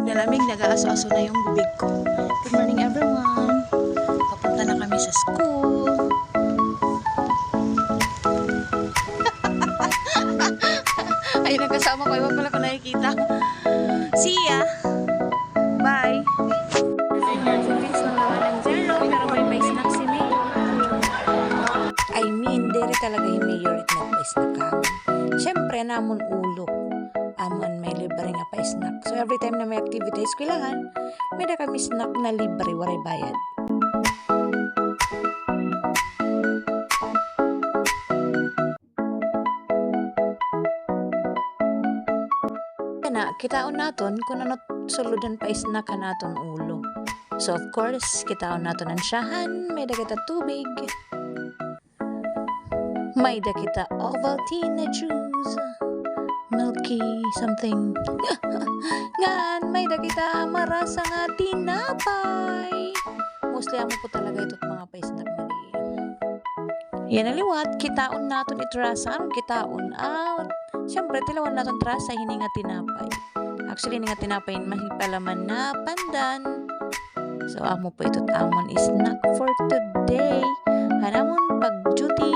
Nalamig, nag-aaso-aso na yung bibig ko. Good morning everyone. Papunta na kami sa school. Ay, nagkasama ko. Iwan pala ko nakikita. See ya! Bye! Fix lang naman ng zero, pero may snack si May. I mean, dere talaga yung mayor at nagpa-snack kami. Siyempre, namon ulo. Amon may libre nga pa-snack. So, every time na may activity sa eskwelahan, may na kami snack na libre, waray bayad. Na, kitaon naton kung ano suludan pa snack ka naton ulo. So, of course, kitaon naton ang syahan, may da kita tubig. May da kita Ovaltine juice. Milky something. Ngan, may da kita marasa nga tinapay. Mostly amo po talaga ito't mga pa-snack na di. Yan aliwat, kitaon naton itrasa. Anong kitaon? Siyempre, tilawan natin trasa, hindi nga tinapay. Actually, hindi nga tinapay, mahipalaman na pandan. So, amo po ito't amon snack for today. Hanamon pag-duty,